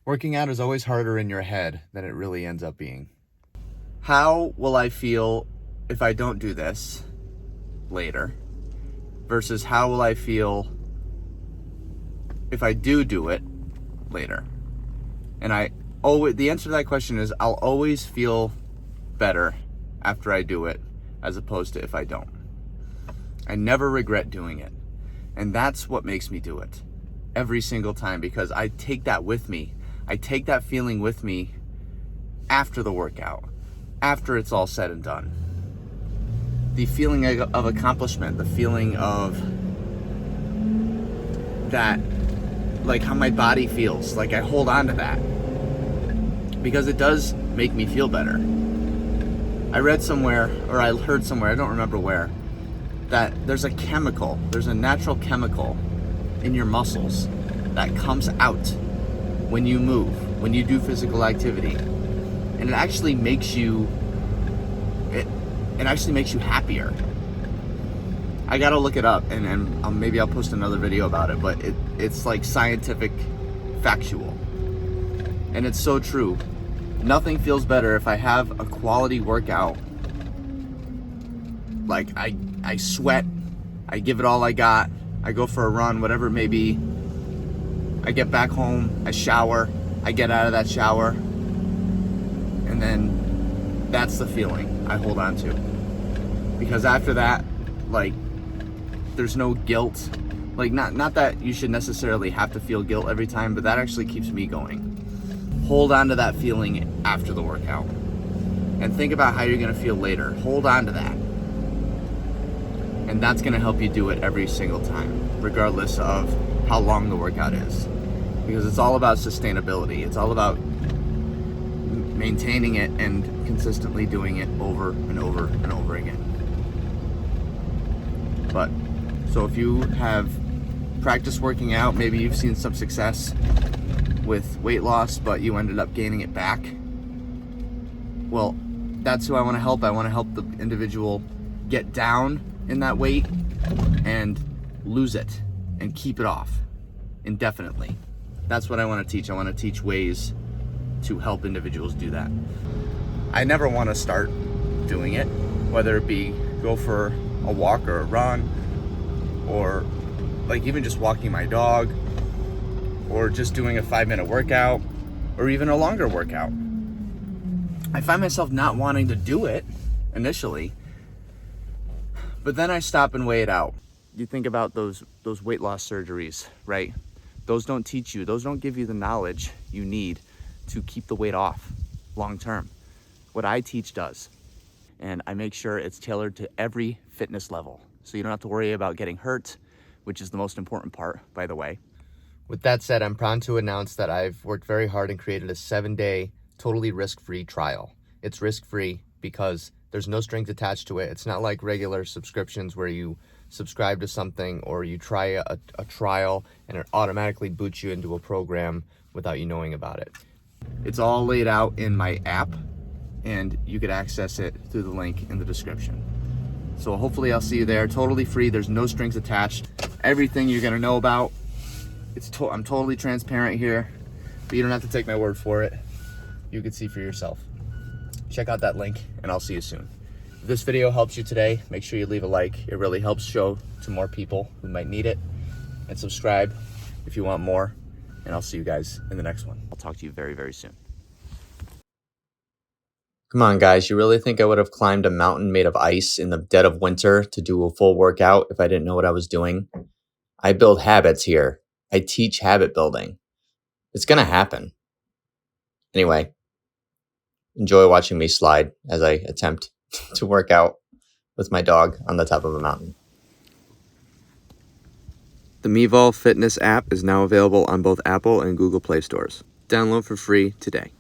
Working out is always harder in your head than it really ends up being. How will I feel if I don't do this later versus how will I feel if I do it later? And the answer to that question is I'll always feel better after I do it as opposed to if I don't. I never regret doing it. And that's what makes me do it every single time, because I take that with me. I take that feeling with me after the workout, after it's all said and done. The feeling of accomplishment, the feeling of that, like how my body feels, like I hold on to that because it does make me feel better. I read somewhere, or I heard somewhere, I don't remember where, that there's a natural chemical in your muscles that comes out when you move, when you do physical activity. And it actually makes you happier. I gotta look it up and maybe I'll post another video about it, but it's like scientific, factual. And it's so true. Nothing feels better if I have a quality workout. Like I sweat, I give it all I got, I go for a run, whatever it may be. I get back home, I shower, I get out of that shower, and then that's the feeling I hold on to. Because after that, like, there's no guilt. Like, not that you should necessarily have to feel guilt every time, but that actually keeps me going. Hold on to that feeling after the workout. And think about how you're gonna feel later. Hold on to that. And that's gonna help you do it every single time, regardless of how long the workout is. Because it's all about sustainability. It's all about maintaining it and consistently doing it over and over and over again. But, so if you have practiced working out, maybe you've seen some success with weight loss, but you ended up gaining it back. Well, that's who I wanna help. I wanna help the individual get down in that weight and lose it and keep it off indefinitely. That's what I want to teach. I want to teach ways to help individuals do that. I never want to start doing it, whether it be go for a walk or a run, or like even just walking my dog, or just doing a 5-minute workout, or even a longer workout. I find myself not wanting to do it initially, but then I stop and weigh it out. You think about those weight loss surgeries, right? Those don't teach you, those don't give you the knowledge you need to keep the weight off long term. What I teach does. And I make sure it's tailored to every fitness level. So you don't have to worry about getting hurt, which is the most important part, by the way. With that said, I'm proud to announce that I've worked very hard and created a 7-day, totally risk-free trial. It's risk-free because there's no strings attached to it. It's not like regular subscriptions where you subscribe to something or you try a trial and it automatically boots you into a program without you knowing about it. It's all laid out in my app and you could access it through the link in the description. So hopefully I'll see you there. Totally free. There's no strings attached. Everything you're gonna know about. I'm totally transparent here, but you don't have to take my word for it. You can see for yourself. Check out that link and I'll see you soon. If this video helps you today, make sure you leave a like. It really helps show to more people who might need it. And subscribe if you want more. And I'll see you guys in the next one. I'll talk to you very, very soon. Come on, guys. You really think I would have climbed a mountain made of ice in the dead of winter to do a full workout if I didn't know what I was doing? I build habits here. I teach habit building. It's going to happen. Anyway, enjoy watching me slide as I attempt to work out with my dog on the top of a mountain. The Mevolve Fitness app is now available on both Apple and Google Play stores. Download for free today.